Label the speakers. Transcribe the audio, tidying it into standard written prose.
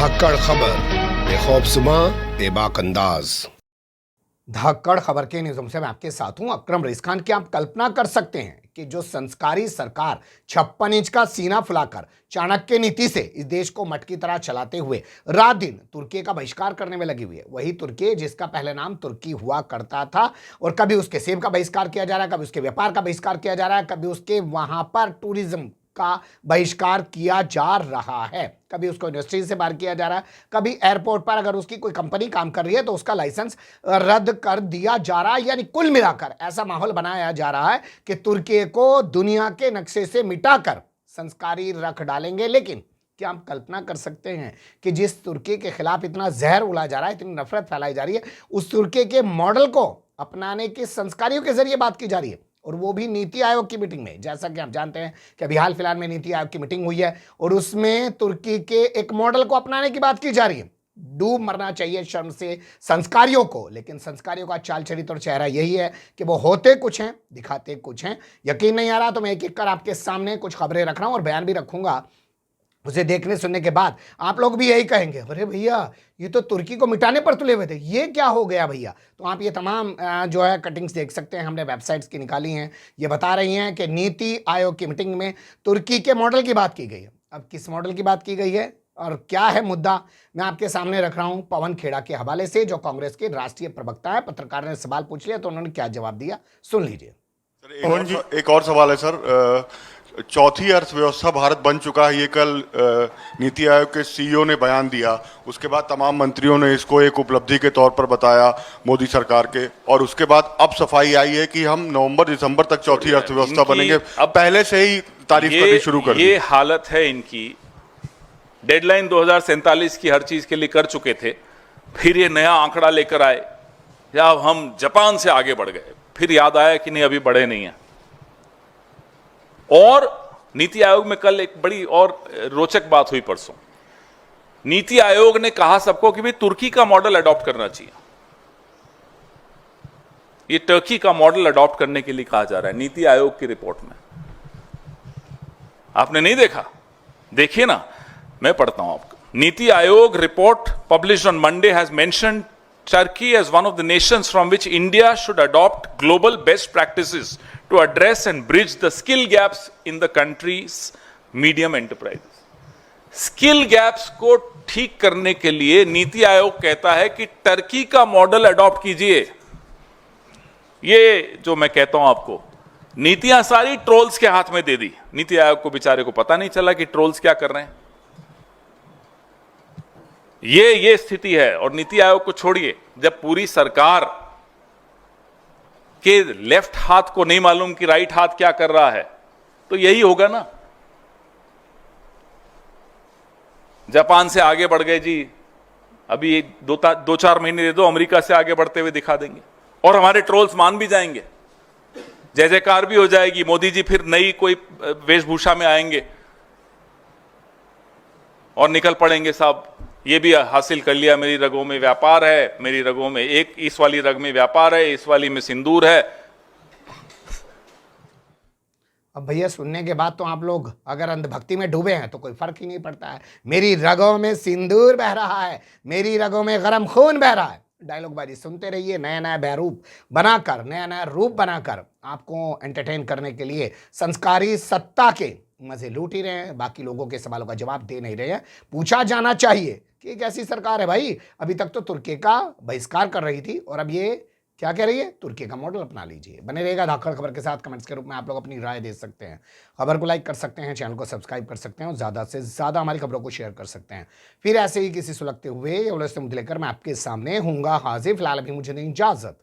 Speaker 1: धाकड़ खबर, बेखौफजुमा बेबाक अंदाज।
Speaker 2: धाकड़ खबर के न्यूज़ से मैं आपके साथ हूं अकरम रईस खान। की आप कल्पना कर सकते हैं कि जो संस्कारी सरकार 56 इंच का सीना फुलाकर चाणक्य नीति से इस देश को मट की तरह चलाते हुए रात दिन तुर्की का बहिष्कार करने में लगी हुई है, वही तुर्की जिसका पहले नाम तुर्की हुआ करता था और कभी उसके सेब का बहिष्कार किया जा रहा है, कभी उसके व्यापार का बहिष्कार किया जा रहा है, कभी उसके वहां पर टूरिज्म का बहिष्कार किया जा रहा है, कभी उसको इंडस्ट्री से बाहर किया जा रहा है, कभी एयरपोर्ट पर अगर उसकी कोई कंपनी काम कर रही है तो उसका लाइसेंस रद्द कर दिया जा रहा है। यानी कुल मिलाकर ऐसा माहौल बनाया जा रहा है कि तुर्की को दुनिया के नक्शे से मिटाकर संस्कारी रख डालेंगे। लेकिन क्या आप कल्पना कर सकते हैं कि जिस तुर्की के खिलाफ इतना जहर उड़ा जा रहा है, इतनी नफरत फैलाई जा रही है, उस तुर्की के मॉडल को अपनाने की संस्कारियों के जरिए बात की जा रही है, और वो भी नीति आयोग की मीटिंग में। जैसा कि आप जानते हैं कि अभी हाल फिलहाल में नीति आयोग की मीटिंग हुई है और उसमें तुर्की के एक मॉडल को अपनाने की बात की जा रही है। डूब मरना चाहिए शर्म से संस्कारियों को, लेकिन संस्कारियों का चाल चरित्र और चेहरा यही है कि वो होते कुछ हैं, दिखाते कुछ हैं। यकीन नहीं आ रहा तो मैं एक एक कर आपके सामने कुछ खबरें रख रहा हूं और बयान भी रखूंगा। उसे देखने सुनने के बाद आप लोग भी यही कहेंगे, अरे भैया ये तो तुर्की को मिटाने पर तुले हुए थे, ये क्या हो गया भैया। तो आप ये तमाम जो है कटिंग्स देख सकते हैं, हमने वेबसाइट्स की निकाली हैं। ये बता रही हैं कि नीति आयोग की मीटिंग में तुर्की के मॉडल की बात की गई है। अब किस मॉडल की बात की गई है और क्या है मुद्दा, मैं आपके सामने रख रहा हूं पवन खेड़ा के हवाले से, जो कांग्रेस के राष्ट्रीय प्रवक्ता है। पत्रकार ने सवाल पूछ लिया तो उन्होंने क्या जवाब दिया, सुन लीजिए।
Speaker 3: एक और सवाल है सर। चौथी अर्थव्यवस्था भारत बन चुका है, ये कल नीति आयोग के सीईओ ने बयान दिया। उसके बाद तमाम मंत्रियों ने इसको एक उपलब्धि के तौर पर बताया मोदी सरकार के, और उसके बाद अब सफाई आई है कि हम नवंबर दिसंबर तक चौथी अर्थव्यवस्था बनेंगे। अब पहले से ही तारीफ करनी शुरू कर दी।
Speaker 4: ये हालत है इनकी। डेडलाइन 2047 की हर चीज के लिए कर चुके थे, फिर ये नया आंकड़ा लेकर आए, या हम जापान से आगे बढ़ गए, फिर याद आया कि नहीं अभी बढ़े नहीं है। और नीति आयोग में कल एक बड़ी और रोचक बात हुई परसों। नीति आयोग ने कहा सबको कि भाई तुर्की का मॉडल अडॉप्ट करना चाहिए। ये टर्की का मॉडल अडॉप्ट करने के लिए कहा जा रहा है नीति आयोग की रिपोर्ट में। आपने नहीं देखा? देखिए ना, मैं पढ़ता हूं आपको। NITI Aayog report published on Monday has mentioned Turkey as one of the nations from which India should adopt global best practices to address and bridge the skill gaps in the country's medium enterprises. Skill gaps को ठीक करने के लिए नीति आयोग कहता है कि Turkey का model adopt कीजिए। ये जो मैं कहता हूं आपको, नीतियां सारी ट्रोल्स के हाथ में दे दी। नीति आयोग को बेचारे को पता नहीं चला कि ट्रोल्स क्या कर रहे हैं। ये स्थिति है। और नीति आयोग को छोड़िए, जब पूरी सरकार के लेफ्ट हाथ को नहीं मालूम कि राइट हाथ क्या कर रहा है, तो यही होगा ना। जापान से आगे बढ़ गए जी, अभी दो चार महीने दे दो, अमेरिका से आगे बढ़ते हुए दिखा देंगे और हमारे ट्रोल्स मान भी जाएंगे, जय जयकार भी हो जाएगी। मोदी जी फिर नई कोई वेशभूषा में आएंगे और निकल पड़ेंगे, साहब ये भी हासिल कर लिया, मेरी रगों में व्यापार है, मेरी रगों में एक इस वाली रग में व्यापार है, इस वाली में सिंदूर है।
Speaker 2: अब भैया सुनने के बाद तो आप लोग अगर अंधभक्ति में डूबे हैं तो कोई फर्क ही नहीं पड़ता है। मेरी रगों में सिंदूर बह रहा है, मेरी रगों में गरम खून बह रहा है। डायलॉगबाजी सुनते रहिए, नया नया बहरूप बनाकर, नया नया रूप बनाकर आपको एंटरटेन करने के लिए संस्कारी सत्ता के मजे लूट ही रहे हैं, बाकी लोगों के सवालों का जवाब दे नहीं रहे हैं। पूछा जाना चाहिए कि एक ऐसी सरकार है भाई, अभी तक तो तुर्की का बहिष्कार कर रही थी और अब ये क्या कह रही है, तुर्की का मॉडल अपना लीजिए। बने रहेगा धाकड़ खबर के साथ। कमेंट्स के रूप में आप लोग अपनी राय दे सकते हैं, खबर को लाइक कर सकते हैं, चैनल को सब्सक्राइब कर सकते हैं और ज़्यादा से ज़्यादा हमारी खबरों को शेयर कर सकते हैं। फिर ऐसे ही किसी सुलगते हुए या उलझते मुद्दे लेकर मैं आपके सामने हूँगा हाजिर। फिलहाल अभी मुझे नहीं इजाज़त।